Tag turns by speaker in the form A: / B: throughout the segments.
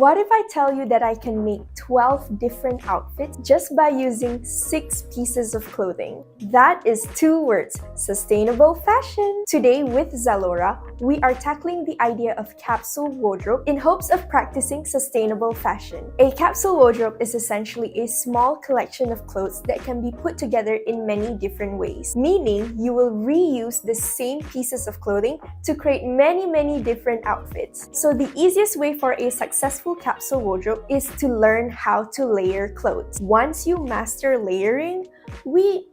A: What if I tell you that I can make 12 different outfits just by using 6 pieces of clothing? That is 2 words, sustainable fashion. Today with ZALORA, we are tackling the idea of capsule wardrobe in hopes of practicing sustainable fashion. A capsule wardrobe is essentially a small collection of clothes that can be put together in many different ways, meaning you will reuse the same pieces of clothing to create many different outfits. So the easiest way for a successful capsule wardrobe is to learn how to layer clothes. Once you master layering, we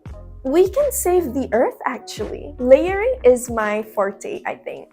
A: can save the earth actually. Layering is my forte, I think.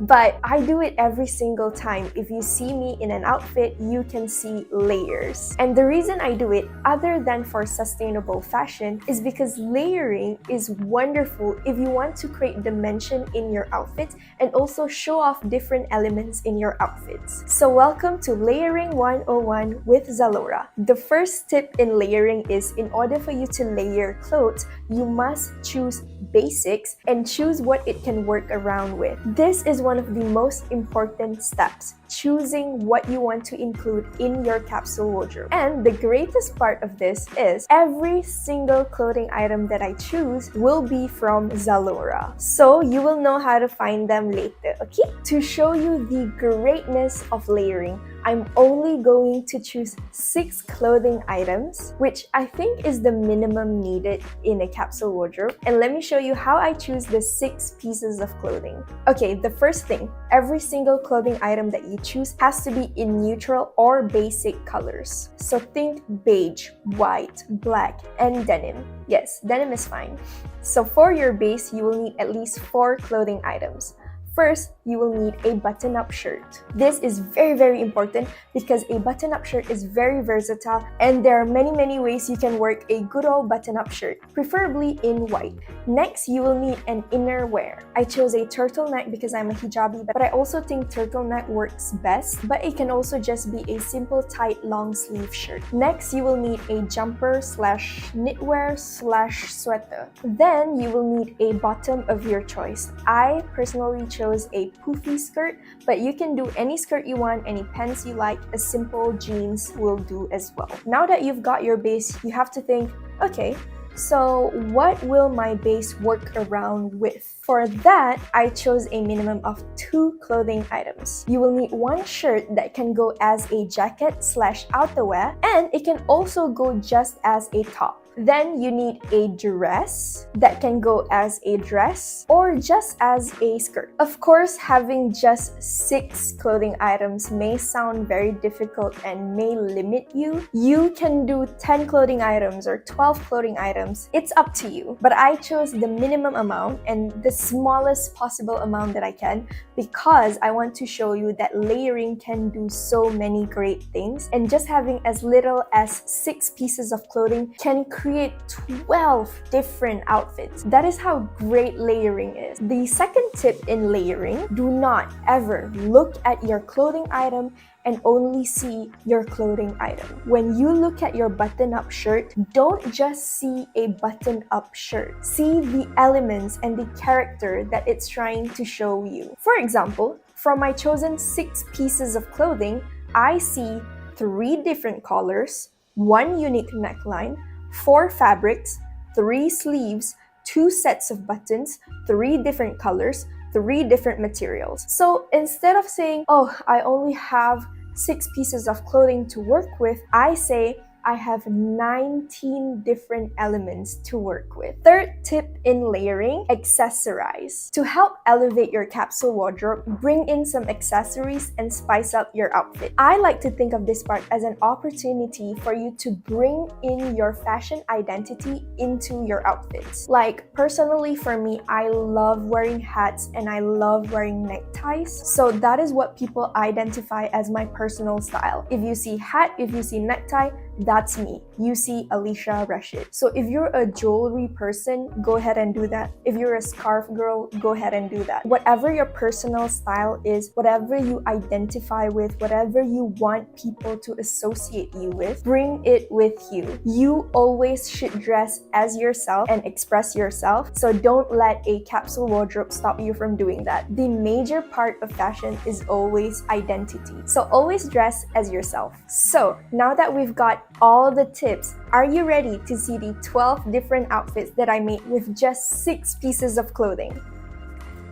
A: But I do it every single time. If you see me in an outfit, you can see layers. And the reason I do it, other than for sustainable fashion, is because layering is wonderful if you want to create dimension in your outfits and also show off different elements in your outfits. So welcome to Layering 101 with ZALORA. The first tip in layering is, in order for you to layer clothes, you must choose basics and choose what it can work around with. This is one of the most important steps, choosing what you want to include in your capsule wardrobe. And the greatest part of this is every single clothing item that I choose will be from ZALORA. So you will know how to find them later, okay? To show you the greatness of layering, I'm only going to choose 6 clothing items, which I think is the minimum needed in a capsule wardrobe. And let me show you how I choose the 6 pieces of clothing. Okay, the first thing, every single clothing item that you choose has to be in neutral or basic colors. So think beige, white, black, and denim. Yes, denim is fine. So for your base, you will need at least 4 clothing items. First, you will need a button-up shirt. This is very important because a button-up shirt is very versatile and there are many ways you can work a good old button-up shirt, preferably in white. Next, you will need an inner wear. I chose a turtleneck because I'm a hijabi, but I also think turtleneck works best, but it can also just be a simple tight long sleeve shirt. Next, you will need a jumper slash knitwear slash sweater. Then you will need a bottom of your choice. I personally chose a poofy skirt, but you can do any skirt you want, any pants you like. A simple jeans will do as well. Now that you've got your base, you have to think, okay, so what will my base work around with? For that, I chose a minimum of 2 clothing items. You will need 1 shirt that can go as a jacket slash outerwear, and it can also go just as a top. Then you need a dress that can go as a dress or just as a skirt. Of course, having just 6 clothing items may sound very difficult and may limit you. You can do 10 clothing items or 12 clothing items. It's up to you. But I chose the minimum amount and the smallest possible amount that I can because I want to show you that layering can do so many great things, and just having as little as 6 pieces of clothing can create 12 different outfits. That is how great layering is. The second tip in layering, do not ever look at your clothing item and only see your clothing item. When you look at your button-up shirt, don't just see a button-up shirt. See the elements and the character that it's trying to show you. For example, from my chosen 6 pieces of clothing, I see 3 different colors, 1 unique neckline, 4 fabrics, 3 sleeves, 2 sets of buttons, 3 different colors, 3 different materials. So instead of saying, oh, I only have 6 pieces of clothing to work with, I say, I have 19 different elements to work with. Third tip in layering, accessorize. To help elevate your capsule wardrobe, bring in some accessories and spice up your outfit. I like to think of this part as an opportunity for you to bring in your fashion identity into your outfits. Like personally for me, I love wearing hats and I love wearing neckties. So that is what people identify as my personal style. If you see hat, if you see necktie, that that's me. You see Alisya Rashid. So if you're a jewelry person, go ahead and do that. If you're a scarf girl, go ahead and do that. Whatever your personal style is, whatever you identify with, whatever you want people to associate you with, bring it with you. You always should dress as yourself and express yourself, so don't let a capsule wardrobe stop you from doing that. The major part of fashion is always identity, so always dress as yourself. So now that we've got all the tips, are you ready to see the 12 different outfits that I made with just 6 pieces of clothing?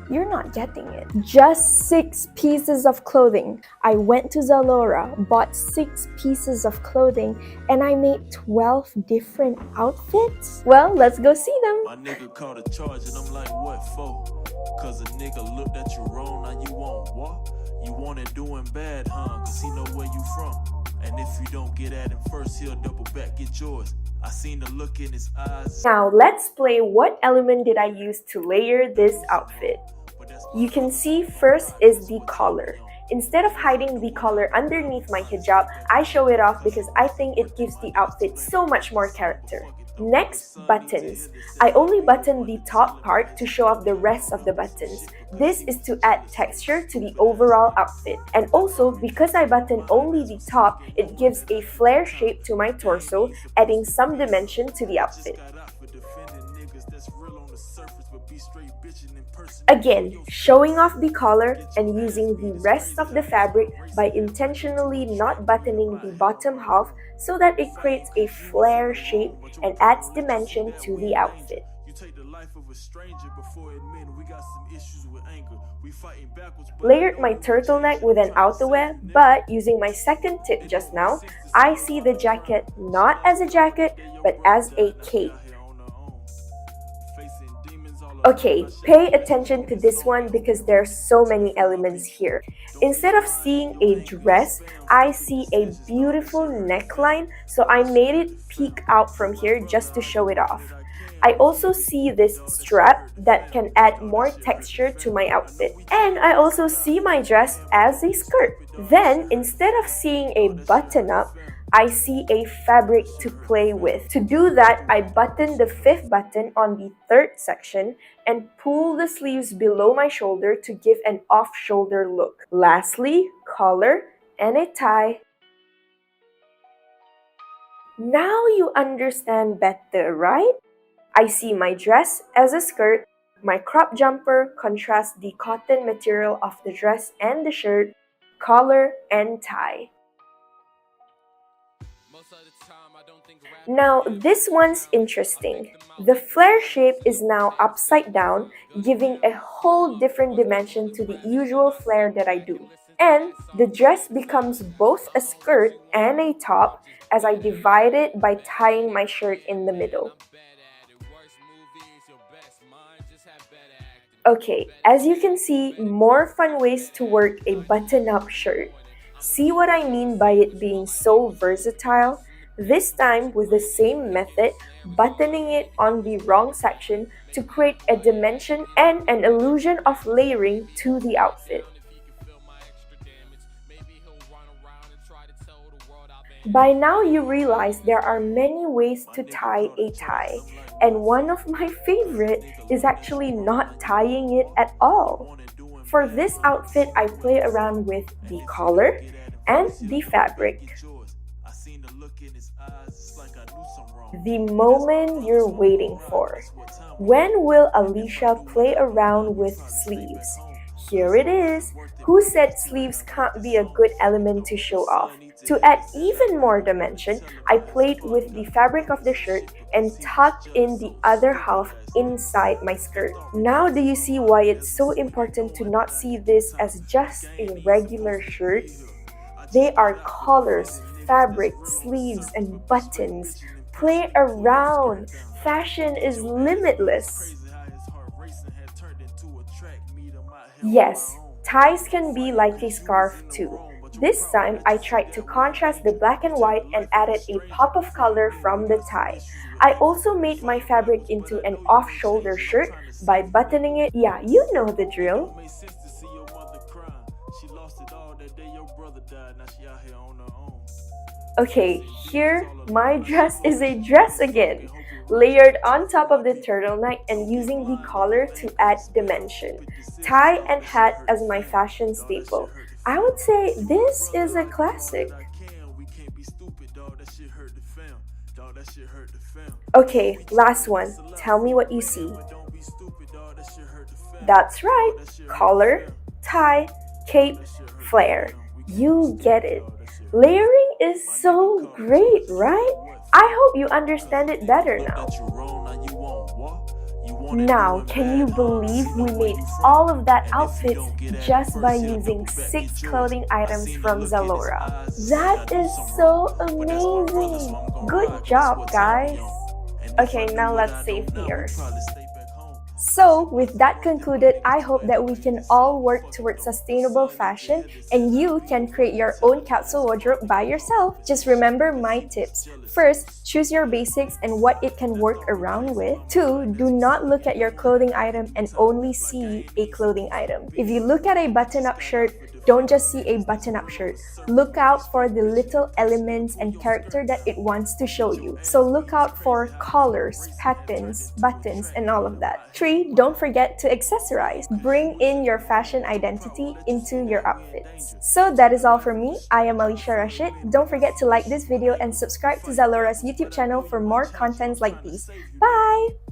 A: You're not getting it. Just 6 pieces of clothing. I went to ZALORA, bought 6 pieces of clothing, and I made 12 different outfits? Well, let's go see them.
B: My nigga called a charge and I'm like, what for? Cause a nigga looked at you wrong, now you want what? You want it doing bad, huh? Cause he know where you from. And if you don't get at him first, he'll double back, get yours. I seen the look in his eyes.
A: Now let's play what element did I use to layer this outfit. You can see first is the collar. Instead of hiding the collar underneath my hijab, I show it off because I think it gives the outfit so much more character. Next, buttons. I only button the top part to show off the rest of the buttons. This is to add texture to the overall outfit. And also, because I button only the top, it gives a flare shape to my torso, adding some dimension to the outfit. Again, showing off the collar and using the rest of the fabric by intentionally not buttoning the bottom half so that it creates a flare shape and adds dimension to the outfit. Layered my turtleneck with an outerwear, but using my second tip just now, I see the jacket not as a jacket but as a cape. Okay, pay attention to this one because there are so many elements here. Instead of seeing a dress, I see a beautiful neckline, so I made it peek out from here just to show it off. I also see this strap that can add more texture to my outfit. And I also see my dress as a skirt. Then, instead of seeing a button-up, I see a fabric to play with. To do that, I button the 5th button on the 3rd section and pull the sleeves below my shoulder to give an off-shoulder look. Lastly, collar and a tie. Now you understand better, right? I see my dress as a skirt. My crop jumper contrasts the cotton material of the dress and the shirt, collar and tie. Now, this one's interesting. The flare shape is now upside down, giving a whole different dimension to the usual flare that I do. And the dress becomes both a skirt and a top as I divide it by tying my shirt in the middle. Okay, as you can see, more fun ways to work a button-up shirt. See what I mean by it being so versatile? This time with the same method, buttoning it on the wrong section to create a dimension and an illusion of layering to the outfit. By now you realize there are many ways to tie a tie, and one of my favorite is actually not tying it at all. For this outfit, I play around with the collar and the fabric. The moment you're waiting for. When will Alisya play around with sleeves? Here it is. Who said sleeves can't be a good element to show off? To add even more dimension, I played with the fabric of the shirt and tucked in the other half inside my skirt. Now do you see why it's so important to not see this as just a regular shirt? They are collars, fabric, sleeves, and buttons. Play around. Fashion is limitless. Yes, ties can be like a scarf too. This time, I tried to contrast the black and white and added a pop of color from the tie. I also made my fabric into an off-shoulder shirt by buttoning it. Yeah, you know the drill.
B: She out here on her own.
A: Okay, here my dress is a dress again, layered on top of the turtleneck and using the collar to add dimension. Tie and hat as my fashion staple. I would say this is a classic. Okay, last one. Tell me what you see. That's right. Collar, tie, cape, flare. You get it. Layering is so great, right? I hope you understand it better now. Now, can you believe we made all of that outfits just by using 6 clothing items from ZALORA? That is so amazing! Good job, guys! Okay, now let's save the earth. So, with that concluded, I hope that we can all work towards sustainable fashion and you can create your own capsule wardrobe by yourself. Just remember my tips. First, choose your basics and what it can work around with. 2, do not look at your clothing item and only see a clothing item. If you look at a button-up shirt, don't just see a button-up shirt. Look out for the little elements and character that it wants to show you. So look out for collars, patterns, buttons, and all of that. 3, don't forget to accessorize. Bring in your fashion identity into your outfits. So that is all from me. I am Alisya Rashid. Don't forget to like this video and subscribe to ZALORA's YouTube channel for more contents like these. Bye!